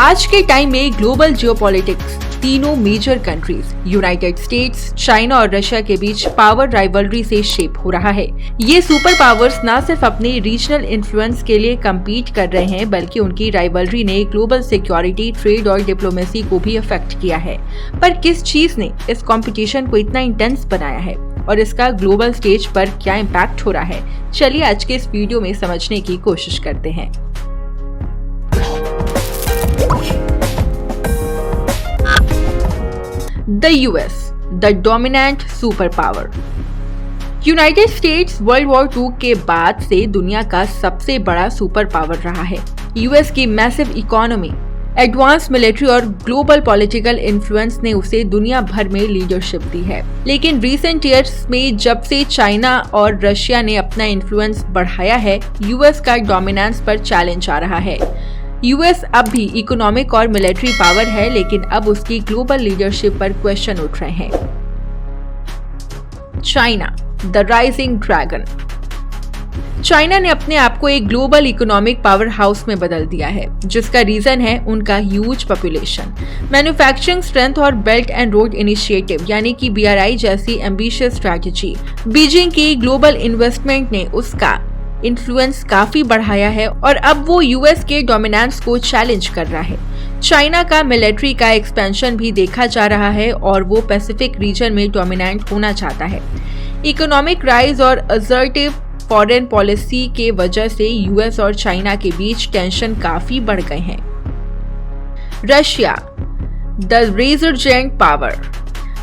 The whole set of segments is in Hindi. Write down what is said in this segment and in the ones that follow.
आज के टाइम में ग्लोबल जियोपॉलिटिक्स तीनों major countries United States, China और रशिया के बीच पावर राइवलरी से शेप हो रहा है। ये सुपर पावर्स न सिर्फ अपने रीजनल इन्फ्लुएंस के लिए कम्पीट कर रहे हैं, बल्कि उनकी राइवलरी ने ग्लोबल सिक्योरिटी, ट्रेड और डिप्लोमेसी को भी अफेक्ट किया है। पर किस चीज ने इस कंपटीशन को इतना इंटेंस बनाया है और इसका ग्लोबल स्टेज पर क्या इम्पैक्ट हो रहा है, चलिए आज के इस वीडियो में समझने की कोशिश करते हैं। The US, the dominant superpower। United states world war II के बाद से दुनिया का सबसे बड़ा सुपर पावर रहा है। यूएस की मैसिव इकोनॉमी, एडवांस मिलिट्री और ग्लोबल पॉलिटिकल इन्फ्लुएंस ने उसे दुनिया भर में लीडरशिप दी है। लेकिन रिसेंट ईयर्स में जब से चाइना और रशिया ने अपना इन्फ्लुएंस बढ़ाया है, यूएस का डोमिनेंस पर चैलेंज आ रहा है। यूएस अब भी इकोनॉमिक और मिलिट्री पावर है, लेकिन अब उसकी ग्लोबल लीडरशिप पर क्वेश्चन उठ रहे हैं। China, the rising dragon. China ने अपने आप को एक ग्लोबल इकोनॉमिक पावर हाउस में बदल दिया है, जिसका रीजन है उनका ह्यूज पॉपुलेशन, मैन्युफैक्चरिंग स्ट्रेंथ और बेल्ट एंड रोड इनिशिएटिव यानी कि BRI जैसी एम्बिशियस स्ट्रैटेजी। बीजिंग की ग्लोबल इन्वेस्टमेंट ने उसका इन्फ्लुएंस काफी बढ़ाया है और अब वो यूएस के डोमिनेंस को चैलेंज कर रहा है। चाइना का मिलिट्री का एक्सपेंशन भी देखा जा रहा है और वो पैसिफिक रीजन में डोमिनेंट होना चाहता है। इकोनॉमिक राइज और असर्टिव फॉरेन पॉलिसी के वजह से यूएस और चाइना के बीच टेंशन काफी बढ़ गए हैं। Russia, the resurgent power.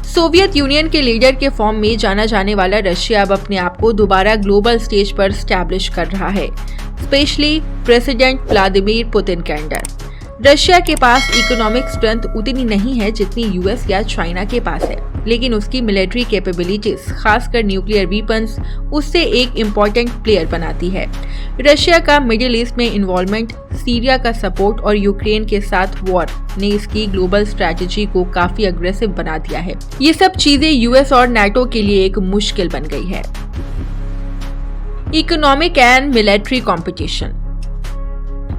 Soviet Union के लीडर के फॉर्म में जाना जाने वाला रशिया अब अपने आप को दोबारा ग्लोबल स्टेज पर स्टैब्लिश कर रहा है, स्पेशली प्रेसिडेंट व्लादिमीर पुतिन के अंडर। रशिया के पास इकोनॉमिक स्ट्रेंथ उतनी नहीं है जितनी यूएस या चाइना के पास है, लेकिन उसकी मिलिट्री कैपेबिलिटीज, खासकर न्यूक्लियर वीपन्स, उससे एक इम्पोर्टेंट प्लेयर बनाती है। रशिया का मिडिल ईस्ट में इन्वॉल्वमेंट, सीरिया का सपोर्ट और यूक्रेन के साथ वॉर ने इसकी ग्लोबल स्ट्रैटेजी को काफी अग्रेसिव बना दिया है। ये सब चीजें यूएस और नाटो के लिए एक मुश्किल बन गई है। Economic and military competition.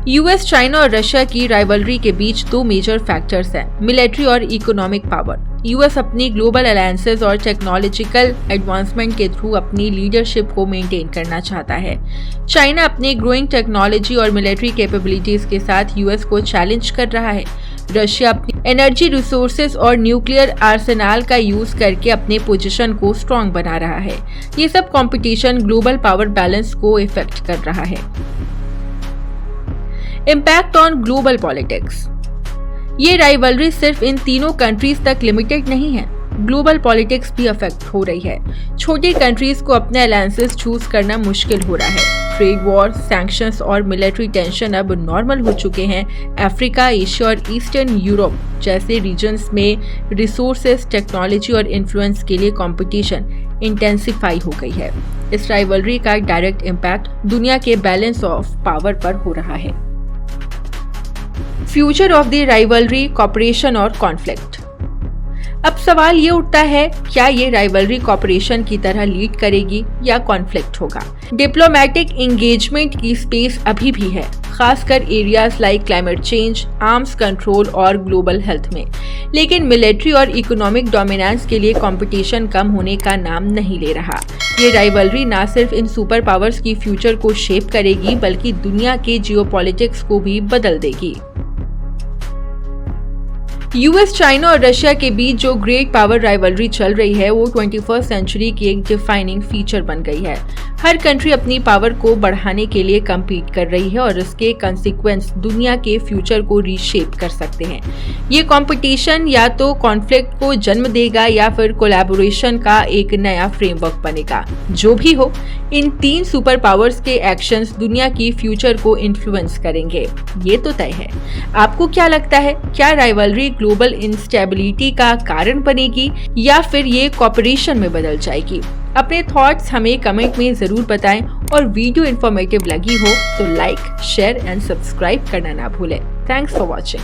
US, China और रशिया की राइवलरी के बीच दो मेजर फैक्टर्स हैं, मिलिट्री और इकोनॉमिक पावर। यूएस अपनी ग्लोबल अलायंसेस और टेक्नोलॉजिकल एडवांसमेंट के थ्रू अपनी लीडरशिप को मेंटेन करना चाहता है। चाइना अपनी ग्रोइंग टेक्नोलॉजी और मिलिट्री कैपेबिलिटीज के साथ यूएस को चैलेंज कर रहा है। रशिया अपनी एनर्जी रिसोर्सेज और न्यूक्लियर आर्सेनल का यूज करके अपने पोजीशन को स्ट्रॉन्ग बना रहा है। ये सब कंपटीशन ग्लोबल पावर बैलेंस को इफेक्ट कर रहा है। Impact on global politics. ये राइवलरी सिर्फ इन तीनों कंट्रीज तक लिमिटेड नहीं है, ग्लोबल पॉलिटिक्स भी अफेक्ट हो रही है। छोटी कंट्रीज को अपने अलायंसेस चूज करना मुश्किल हो रहा है। ट्रेड वॉर, सैंक्शंस और मिलिट्री टेंशन अब नॉर्मल हो चुके हैं। अफ्रीका, एशिया और ईस्टर्न यूरोप जैसे रीजन्स में रिसोर्सेज, टेक्नोलॉजी और इन्फ्लुएंस के लिए कंपटीशन इंटेंसिफाई हो गई है। इस राइवलरी का डायरेक्ट इम्पैक्ट दुनिया के बैलेंस ऑफ पावर पर हो रहा है। Future of the rivalry, cooperation और कॉन्फ्लिक्ट। अब सवाल ये उठता है, क्या ये राइवलरी कॉपरेशन की तरह लीड करेगी या कॉन्फ्लिक्ट होगा? डिप्लोमेटिक एंगेजमेंट की स्पेस अभी भी है, खासकर areas like climate change, arms control और ग्लोबल हेल्थ में। लेकिन मिलिट्री और इकोनॉमिक डोमिनेंस के लिए कंपटीशन कम होने का नाम नहीं ले रहा। ये राइवलरी न सिर्फ इन सुपर पावर्स की फ्यूचर को शेप करेगी, बल्कि दुनिया के जियोपॉलिटिक्स को भी बदल देगी। यूएस, चाइना और रशिया के बीच जो ग्रेट पावर राइवलरी चल रही है, वो 21st सेंचुरी की एक डिफाइनिंग फीचर बन गई है। हर कंट्री अपनी पावर को बढ़ाने के लिए कम्पीट कर रही है और इसके कंसिक्वेंस दुनिया के फ्यूचर को रीशेप कर सकते हैं। ये कंपटीशन या तो कॉन्फ्लिक्ट को जन्म देगा या फिर कोलैबोरेशन का एक नया फ्रेमवर्क बनेगा। जो भी हो, इन तीन सुपर पावर्स के एक्शंस दुनिया की फ्यूचर को इन्फ्लुएंस करेंगे, ये तो तय है। आपको क्या लगता है, क्या राइवलरी ग्लोबल इंस्टेबिलिटी का कारण बनेगी या फिर ये कॉपरेशन में बदल जाएगी? अपने थॉट्स हमें कमेंट में जरूर बताएं और वीडियो इन्फॉर्मेटिव लगी हो तो लाइक, शेयर एंड सब्सक्राइब करना ना भूलें। Thanks for watching.